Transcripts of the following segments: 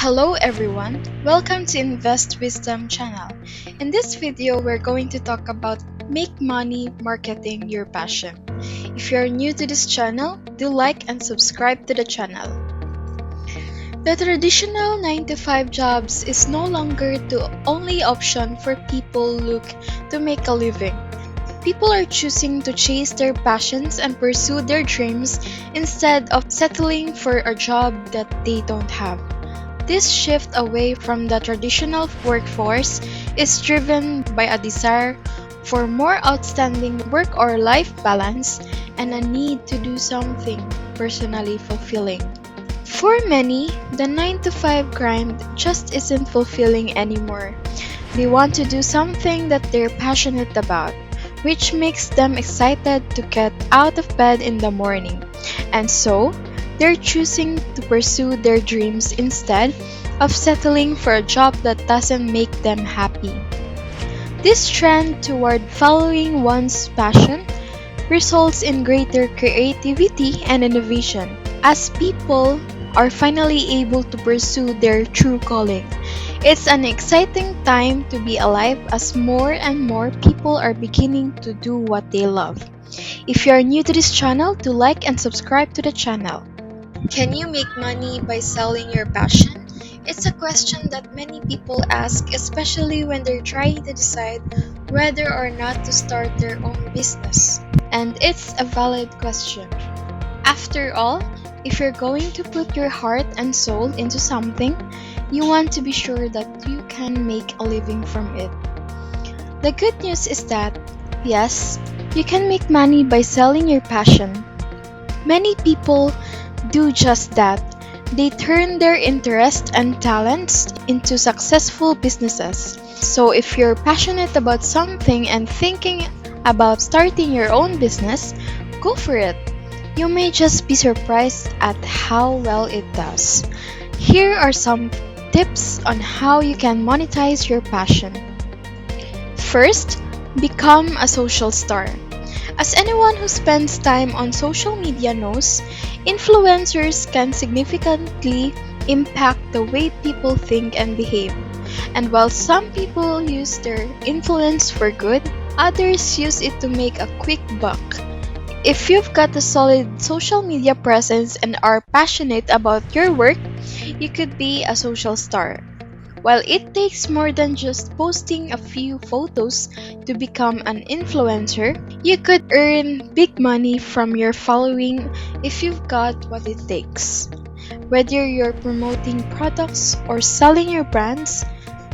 Hello everyone, welcome to Invest Wisdom channel. In this video, we're going to talk about make money marketing your passion. If you're new to this channel, do like and subscribe to the channel. The traditional 9 to 5 jobs is no longer the only option for people look to make a living. People are choosing to chase their passions and pursue their dreams instead of settling for a job that they don't have. This shift away from the traditional workforce is driven by a desire for more outstanding work or life balance and a need to do something personally fulfilling. For many, the 9 to 5 grind just isn't fulfilling anymore. They want to do something that they're passionate about, which makes them excited to get out of bed in the morning. And so, they're choosing to pursue their dreams instead of settling for a job that doesn't make them happy. This trend toward following one's passion results in greater creativity and innovation as people are finally able to pursue their true calling. It's an exciting time to be alive as more and more people are beginning to do what they love. If you are new to this channel, do like and subscribe to the channel. Can you make money by selling your passion? It's a question that many people ask, especially when they're trying to decide whether or not to start their own business. And it's a valid question. After all, if you're going to put your heart and soul into something, you want to be sure that you can make a living from it. The good news is that, yes, you can make money by selling your passion. Many people do just that. They turn their interests and talents into successful businesses. So if you're passionate about something and thinking about starting your own business, go for it. You may just be surprised at how well it does. Here are some tips on how you can monetize your passion. First, become a social star. As anyone who spends time on social media knows, influencers can significantly impact the way people think and behave. And while some people use their influence for good, others use it to make a quick buck. If you've got a solid social media presence and are passionate about your work, you could be a social star. While it takes more than just posting a few photos to become an influencer, you could earn big money from your following if you've got what it takes. Whether you're promoting products or selling your brands,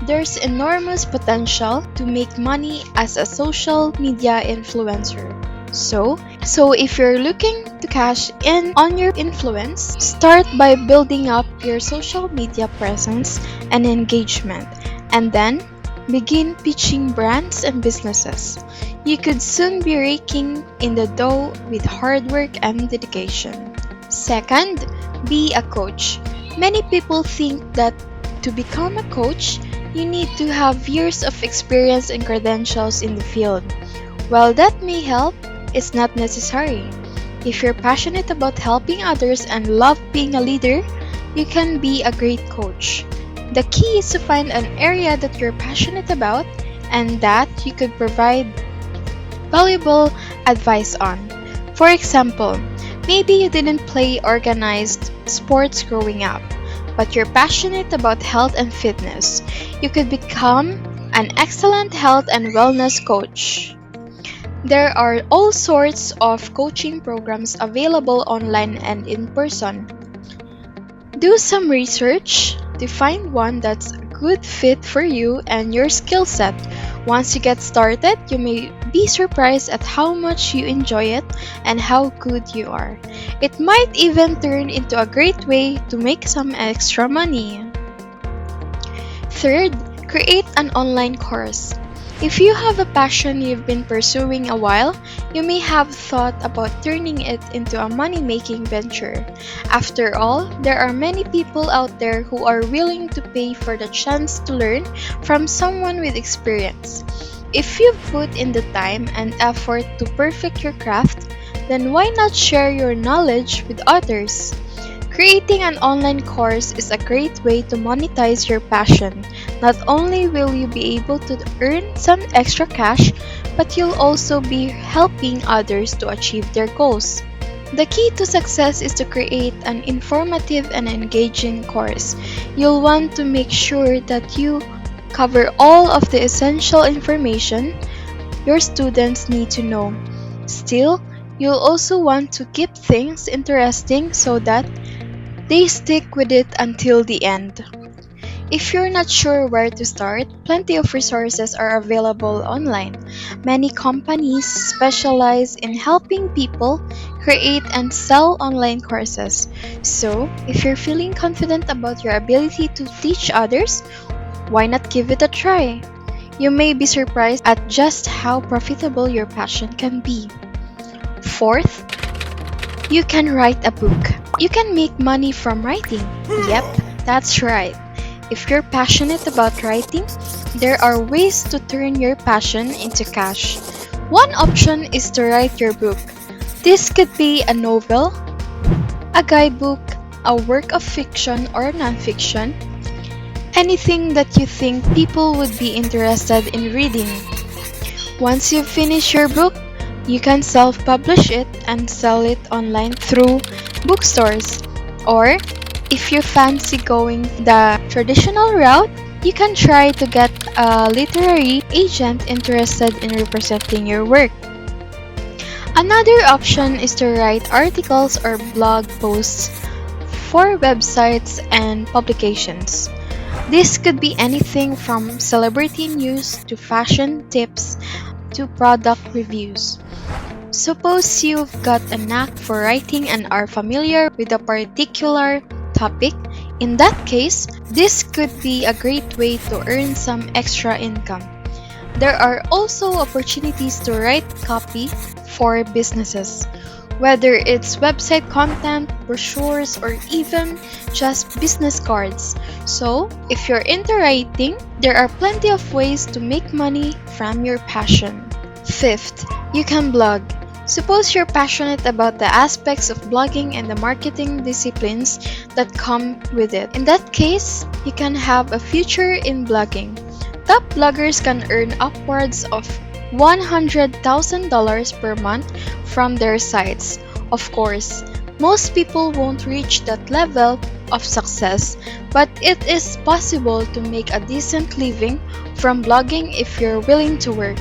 there's enormous potential to make money as a social media influencer. So if you're looking to cash in on your influence, start by building up your social media presence and engagement, and then begin pitching brands and businesses. You could soon be raking in the dough with hard work and dedication. Second, be a coach. Many people think that to become a coach, you need to have years of experience and credentials in the field. While that may help, it's not necessary. If you're passionate about helping others and love being a leader, you can be a great coach. The key is to find an area that you're passionate about and that you could provide valuable advice on. For example, maybe you didn't play organized sports growing up, but you're passionate about health and fitness. You could become an excellent health and wellness coach. There are all sorts of coaching programs available online and in person. Do some research to find one that's a good fit for you and your skill set. Once you get started, you may be surprised at how much you enjoy it and how good you are. It might even turn into a great way to make some extra money. Third, create an online course. If you have a passion you've been pursuing a while, you may have thought about turning it into a money-making venture. After all, there are many people out there who are willing to pay for the chance to learn from someone with experience. If you've put in the time and effort to perfect your craft, then why not share your knowledge with others? Creating an online course is a great way to monetize your passion. Not only will you be able to earn some extra cash, but you'll also be helping others to achieve their goals. The key to success is to create an informative and engaging course. You'll want to make sure that you cover all of the essential information your students need to know. Still, you'll also want to keep things interesting so that they stick with it until the end. If you're not sure where to start, plenty of resources are available online. Many companies specialize in helping people create and sell online courses. So, if you're feeling confident about your ability to teach others, why not give it a try? You may be surprised at just how profitable your passion can be. Fourth, you can write a book. You can make money from writing. Yep, that's right. If you're passionate about writing, there are ways to turn your passion into cash. One option is to write your book. This could be a novel, a guidebook, a work of fiction or nonfiction, anything that you think people would be interested in reading. Once you finish your book, you can self-publish it and sell it online through bookstores. Or, if you fancy going the traditional route, you can try to get a literary agent interested in representing your work. Another option is to write articles or blog posts for websites and publications. This could be anything from celebrity news to fashion tips to product reviews. Suppose you've got a knack for writing and are familiar with a particular topic. In that case, this could be a great way to earn some extra income. There are also opportunities to write copy for businesses, whether it's website content, brochures, or even just business cards. So, if you're into writing, there are plenty of ways to make money from your passion. Fifth, you can blog. Suppose you're passionate about the aspects of blogging and the marketing disciplines that come with it. In that case, you can have a future in blogging. Top bloggers can earn upwards of $100,000 per month from their sites. Of course, most people won't reach that level of success, but it is possible to make a decent living from blogging if you're willing to work.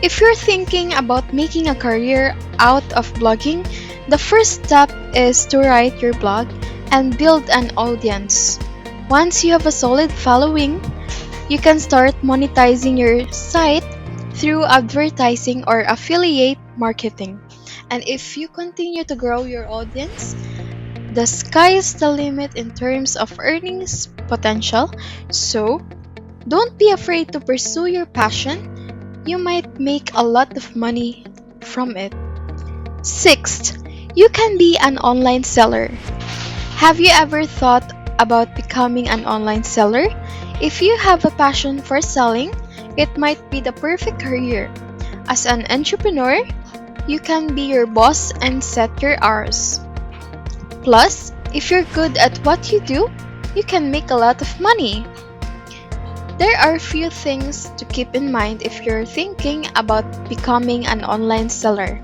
If you're thinking about making a career out of blogging, the first step is to write your blog and build an audience. Once you have a solid following, you can start monetizing your site through advertising or affiliate marketing. And if you continue to grow your audience, the sky is the limit in terms of earnings potential. So, don't be afraid to pursue your passion. You might make a lot of money from it. Sixth, you can be an online seller. Have you ever thought about becoming an online seller? If you have a passion for selling, it might be the perfect career. As an entrepreneur, you can be your boss and set your hours. Plus, if you're good at what you do, you can make a lot of money. There are a few things to keep in mind if you're thinking about becoming an online seller.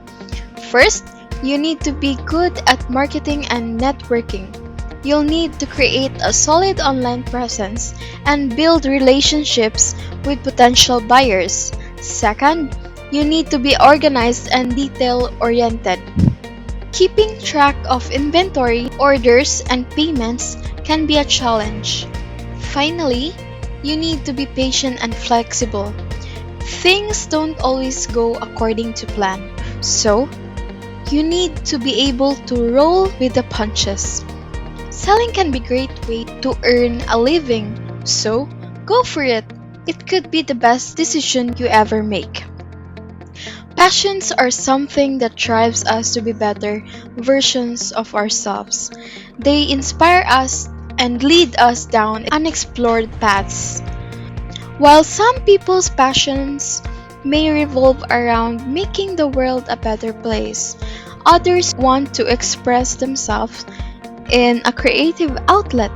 First, you need to be good at marketing and networking. You'll need to create a solid online presence and build relationships with potential buyers. Second, you need to be organized and detail-oriented. Keeping track of inventory, orders, and payments can be a challenge. Finally, you need to be patient and flexible. Things don't always go according to plan, so you need to be able to roll with the punches. Selling can be a great way to earn a living, so go for it. It could be the best decision you ever make. Passions are something that drives us to be better versions of ourselves. They inspire us and lead us down unexplored paths. While some people's passions may revolve around making the world a better place, others want to express themselves in a creative outlet.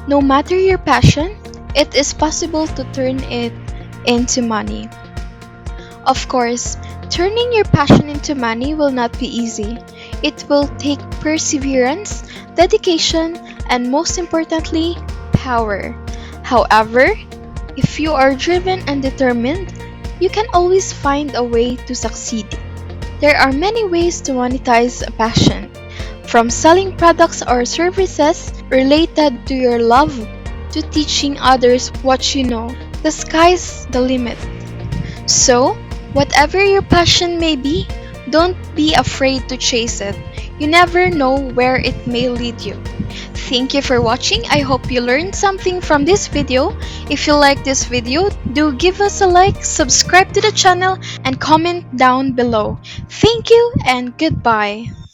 No matter your passion, it is possible to turn it into money. Of course, turning your passion into money will not be easy. It will take perseverance, dedication, and most importantly, power. However, if you are driven and determined, you can always find a way to succeed. There are many ways to monetize a passion, from selling products or services related to your love to teaching others what you know. The sky's the limit. So, whatever your passion may be, don't be afraid to chase it. You never know where it may lead you. Thank you for watching. I hope you learned something from this video. If you like this video, do give us a like, subscribe to the channel, and comment down below. Thank you and goodbye.